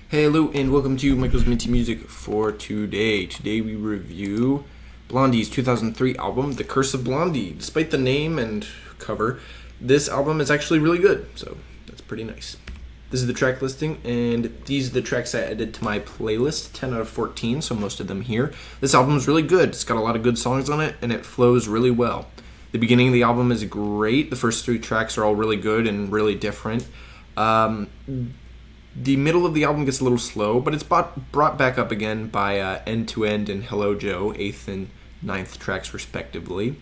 Hey, hello, and welcome to Michael's Minty Music for today. Today we review Blondie's 2003 album, The Curse of Blondie. Despite the name and cover, this album is actually really good, so that's pretty nice. This is the track listing, and these are the tracks I added to my playlist, 10 out of 14, so most of them here. This album is really good. It's got a lot of good songs on it, and it flows really well. The beginning of the album is great. The first three tracks are all really good and really different. The middle of the album gets a little slow, but it's brought back up again by End to End and Hello Joe, 8th and 9th tracks respectively.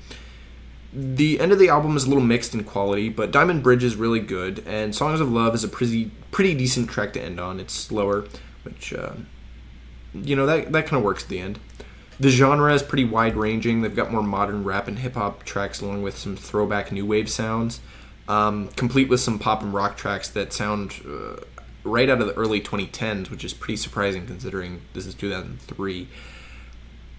The end of the album is a little mixed in quality, but Diamond Bridge is really good, and Songs of Love is a pretty decent track to end on. It's slower, which, that kind of works at the end. The genre is pretty wide-ranging. They've got more modern rap and hip-hop tracks along with some throwback new wave sounds, complete with some pop and rock tracks that sound right out of the early 2010s, which is pretty surprising considering this is 2003.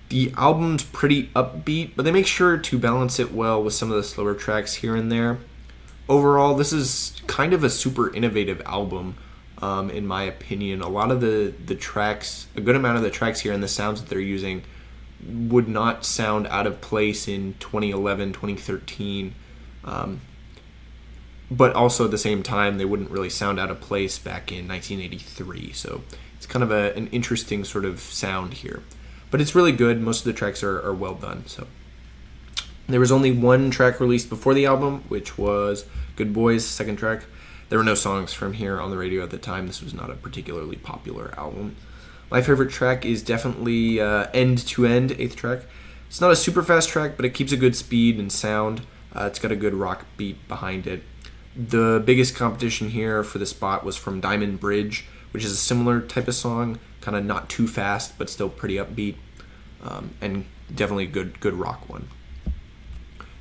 The album's pretty upbeat, but they make sure to balance it well with some of the slower tracks here and there. Overall, this is kind of a super innovative album, in my opinion. A lot of the tracks, a good amount of the tracks here and the sounds that they're using would not sound out of place in 2011, 2013. But also at the same time, they wouldn't really sound out of place back in 1983. So it's kind of an interesting sort of sound here. But it's really good. Most of the tracks are well done. So there was only one track released before the album, which was Good Boys, second track. There were no songs from here on the radio at the time. This was not a particularly popular album. My favorite track is definitely End to End, 8th track. It's not a super fast track, but it keeps a good speed and sound. It's got a good rock beat behind it. The biggest competition here for the spot was from Diamond Bridge, which is a similar type of song, kind of not too fast, but still pretty upbeat, and definitely a good rock one.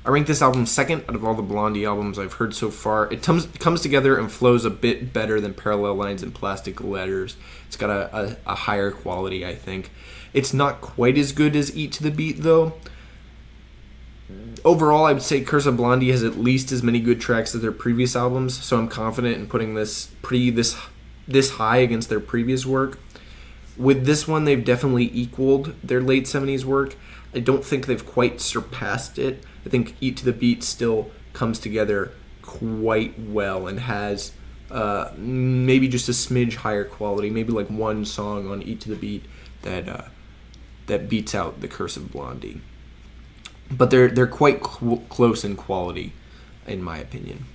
I rank this album second out of all the Blondie albums I've heard so far. It comes together and flows a bit better than Parallel Lines and Plastic Letters. It's got a higher quality, I think. It's not quite as good as Eat to the Beat, though. Overall, I would say Curse of Blondie has at least as many good tracks as their previous albums, so I'm confident in putting this high against their previous work. With this one, they've definitely equaled their late 70s work. I don't think they've quite surpassed it. I think Eat to the Beat still comes together quite well and has maybe just a smidge higher quality, maybe like one song on Eat to the Beat that beats out the Curse of Blondie. But they're quite close in quality, in my opinion.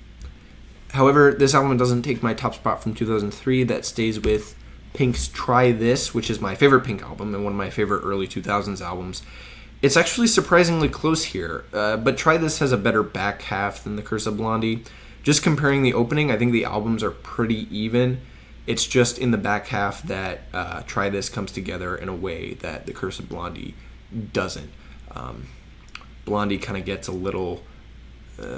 However, this album doesn't take my top spot from 2003. That stays with Pink's Try This, which is my favorite Pink album and one of my favorite early 2000s albums. It's actually surprisingly close here, but Try This has a better back half than The Curse of Blondie. Just comparing the opening, I think the albums are pretty even. It's just in the back half that Try This comes together in a way that The Curse of Blondie doesn't. Blondie kind of gets a little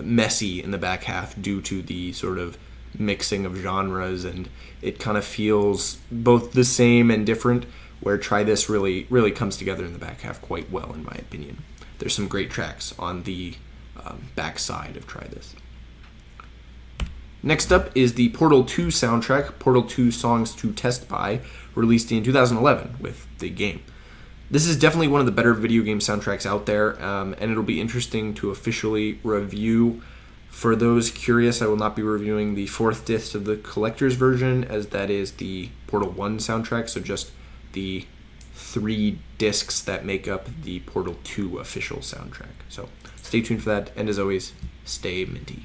messy in the back half due to the sort of mixing of genres, and it kind of feels both the same and different, where Try This really comes together in the back half quite well, in my opinion. There's some great tracks on the back side of Try This. Next up is the Portal 2 soundtrack, Portal 2 Songs to Test By, released in 2011 with the game. This is definitely one of the better video game soundtracks out there, and it'll be interesting to officially review. For those curious, I will not be reviewing the 4th disc of the collector's version, as that is the Portal 1 soundtrack, so just the 3 discs that make up the Portal 2 official soundtrack. So stay tuned for that, and as always, stay minty.